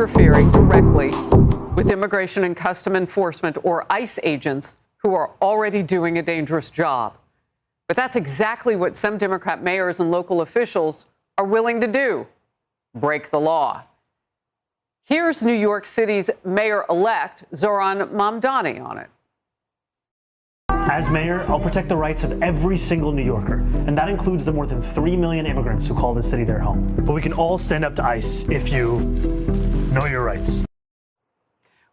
interfering directly with immigration and custom enforcement or ICE agents who are already doing a dangerous job. But that's exactly what some Democrat mayors and local officials are willing to do: break the law. Here's New York City's mayor-elect Zohran Mamdani on it. As mayor, I'll protect the rights of every single New Yorker, and that includes the more than 3 million immigrants who call this city their home. But we can all stand up to ICE if you know your rights.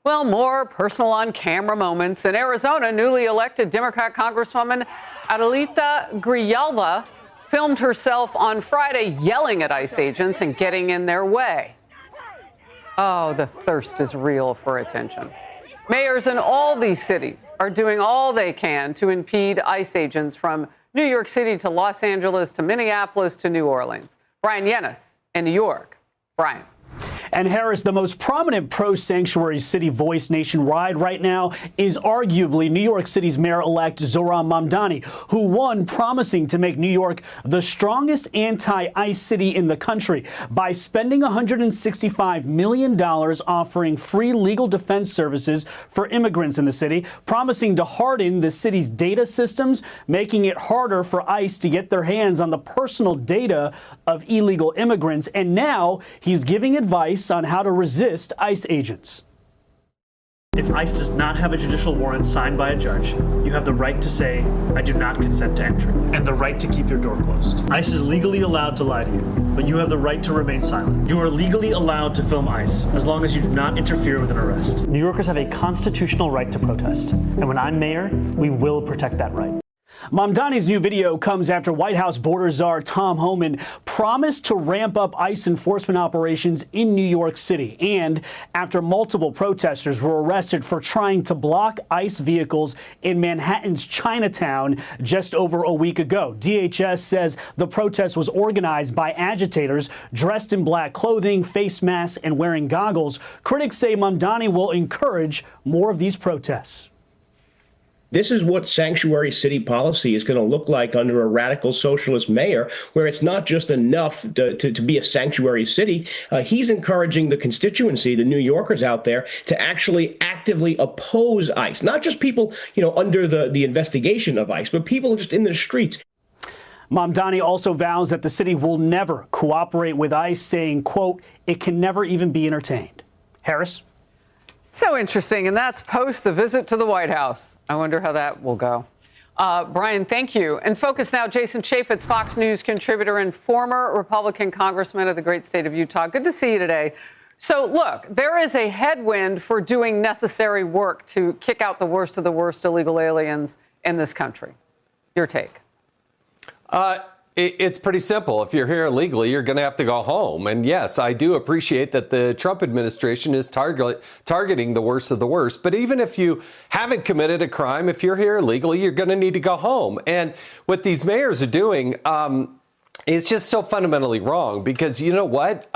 Well, more personal on-camera moments. In Arizona, newly elected Democrat Congresswoman Adelita Grijalva filmed herself on Friday yelling at ICE agents and getting in their way. Oh, the thirst is real for attention. Mayors in all these cities are doing all they can to impede ICE agents from New York City to Los Angeles to Minneapolis to New Orleans. Brian Yennis in New York. Brian. And Harris, the most prominent pro-sanctuary city voice nationwide right now is arguably New York City's mayor-elect Zohran Mamdani, who won promising to make New York the strongest anti-ICE city in the country by spending $165 million offering free legal defense services for immigrants in the city, promising to harden the city's data systems, making it harder for ICE to get their hands on the personal data of illegal immigrants. And now he's giving advice on how to resist ICE agents. If ICE does not have a judicial warrant signed by a judge, you have the right to say, "I do not consent to entry," and the right to keep your door closed. ICE is legally allowed to lie to you, but you have the right to remain silent. You are legally allowed to film ICE as long as you do not interfere with an arrest. New Yorkers have a constitutional right to protest, and when I'm mayor, we will protect that right. Mamdani's new video comes after White House border czar Tom Homan promised to ramp up ICE enforcement operations in New York City, and after multiple protesters were arrested for trying to block ICE vehicles in Manhattan's Chinatown just over a week ago. DHS says the protest was organized by agitators dressed in black clothing, face masks, and wearing goggles. Critics say Mamdani will encourage more of these protests. This is what sanctuary city policy is going to look like under a radical socialist mayor, where it's not just enough to be a sanctuary city. He's encouraging the constituency, the New Yorkers out there, to actually actively oppose ICE, not just people, under the investigation of ICE, but people just in the streets. Mamdani also vows that the city will never cooperate with ICE, saying, quote, "It can never even be entertained." Harris? So interesting, and that's post the visit to the White House. I wonder how that will go. Brian, thank you. And focus now, Jason Chaffetz, Fox News contributor and former Republican congressman of the great state of Utah. Good to see you today. So, look, there is a headwind for doing necessary work to kick out the worst of the worst illegal aliens in this country. Your take? It's pretty simple. If you're here illegally, you're going to have to go home. And yes, I do appreciate that the Trump administration is targeting the worst of the worst. But even if you haven't committed a crime, if you're here illegally, you're going to need to go home. And what these mayors are doing is just so fundamentally wrong, because you know what?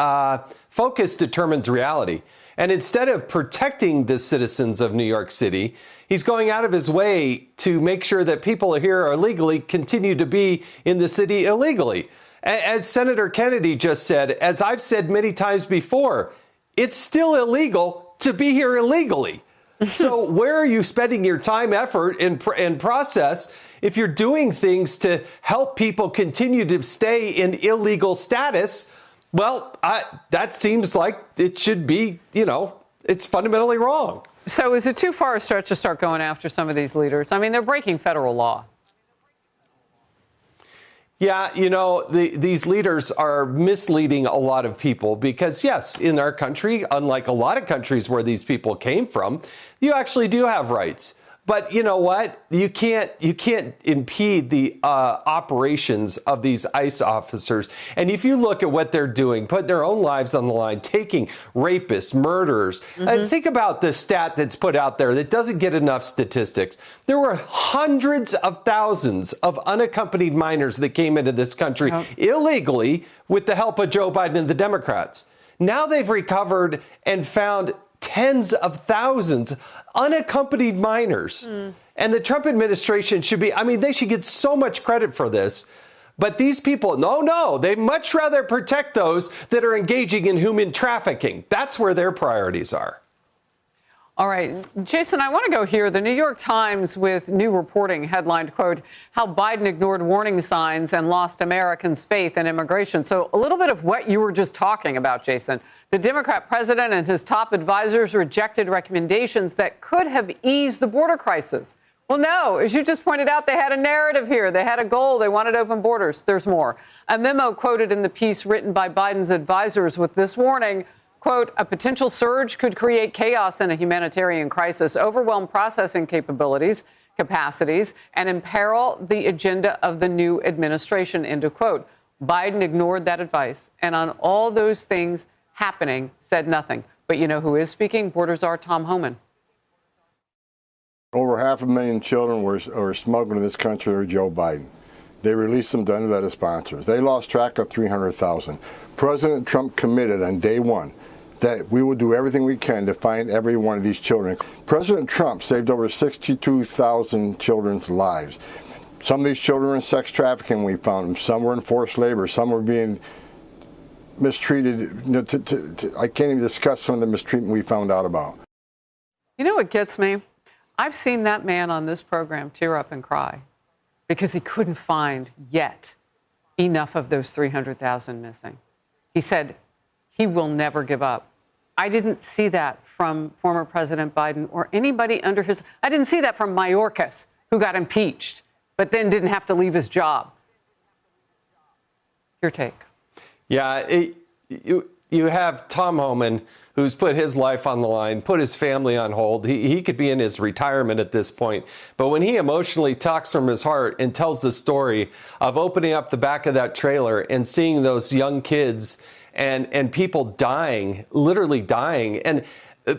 Focus determines reality. And instead of protecting the citizens of New York City, he's going out of his way to make sure that people here are illegally continue to be in the city illegally. As Senator Kennedy just said, as I've said many times before, it's still illegal to be here illegally. So where are you spending your time, effort, and process if you're doing things to help people continue to stay in illegal status? Well, that seems like it should be, it's fundamentally wrong. So is it too far a stretch to start going after some of these leaders? I mean, they're breaking federal law. Yeah, these leaders are misleading a lot of people because, yes, in our country, unlike a lot of countries where these people came from, you actually do have rights. But you know what? You can't impede the operations of these ICE officers. And if you look at what they're doing, put their own lives on the line, taking rapists, murderers. And think about the stat that's put out there that doesn't get enough statistics. There were hundreds of thousands of unaccompanied minors that came into this country illegally with the help of Joe Biden and the Democrats. Now they've recovered and found tens of thousands unaccompanied minors. And the Trump administration should be, they should get so much credit for this. But these people, no, they much rather protect those that are engaging in human trafficking. That's where their priorities are. All right, Jason, I want to go here. The New York Times, with new reporting, headlined, quote, "How Biden Ignored Warning Signs and Lost Americans' Faith in Immigration." So a little bit of what you were just talking about, Jason. The Democrat president and his top advisors rejected recommendations that could have eased the border crisis. Well, no, as you just pointed out, they had a narrative here. They had a goal. They wanted open borders. There's more. A memo quoted in the piece written by Biden's advisors with this warning, quote, "A potential surge could create chaos in a humanitarian crisis, overwhelm processing capacities, and imperil the agenda of the new administration," end of quote. Biden ignored that advice, and on all those things happening, said nothing. But you know who is speaking? Border Czar Tom Homan. Over 500,000 children were smuggled in this country under Joe Biden. They released them to unvetted sponsors. They lost track of 300,000. President Trump committed on day one that we will do everything we can to find every one of these children. President Trump saved over 62,000 children's lives. Some of these children were in sex trafficking, we found them. Some were in forced labor. Some were being mistreated. I can't even discuss some of the mistreatment we found out about. You know what gets me? I've seen that man on this program tear up and cry because he couldn't find yet enough of those 300,000 missing. He said he will never give up. I didn't see that from former President Biden or anybody under his. I didn't see that from Mayorkas, who got impeached, but then didn't have to leave his job. Your take. Yeah, you have Tom Homan, who's put his life on the line, put his family on hold. He could be in his retirement at this point. But when he emotionally talks from his heart and tells the story of opening up the back of that trailer and seeing those young kids and people dying, literally dying. And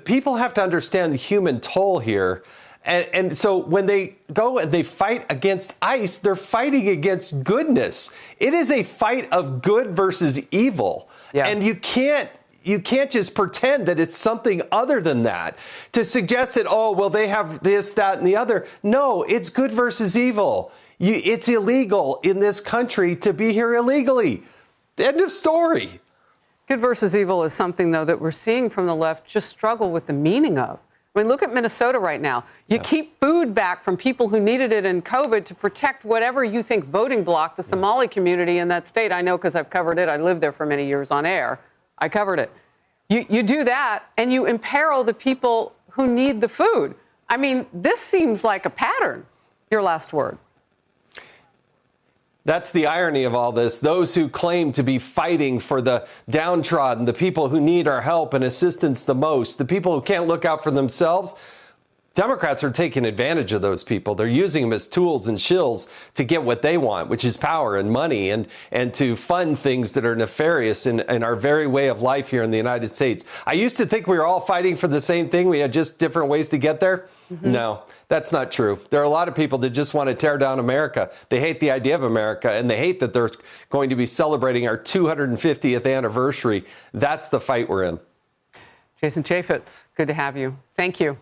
people have to understand the human toll here. And so when they go and they fight against ICE, they're fighting against goodness. It is a fight of good versus evil. Yes. And you can't just pretend that it's something other than that. To suggest that, oh, well, they have this, that, and the other. No, it's good versus evil. It's illegal in this country to be here illegally. End of story. Good versus evil is something, though, that we're seeing from the left just struggle with the meaning of. I mean, look at Minnesota right now. You keep food back from people who needed it in COVID to protect whatever you think voting bloc, the Somali community in that state. I know because I've covered it. I lived there for many years on air. I covered it. You do that, and you imperil the people who need the food. I mean, this seems like a pattern. Your last word. That's the irony of all this. Those who claim to be fighting for the downtrodden, the people who need our help and assistance the most, the people who can't look out for themselves, Democrats are taking advantage of those people. They're using them as tools and shills to get what they want, which is power and money, and to fund things that are nefarious in our very way of life here in the United States. I used to think we were all fighting for the same thing. We had just different ways to get there. Mm-hmm. No, that's not true. There are a lot of people that just want to tear down America. They hate the idea of America, and they hate that they're going to be celebrating our 250th anniversary. That's the fight we're in. Jason Chaffetz, good to have you. Thank you.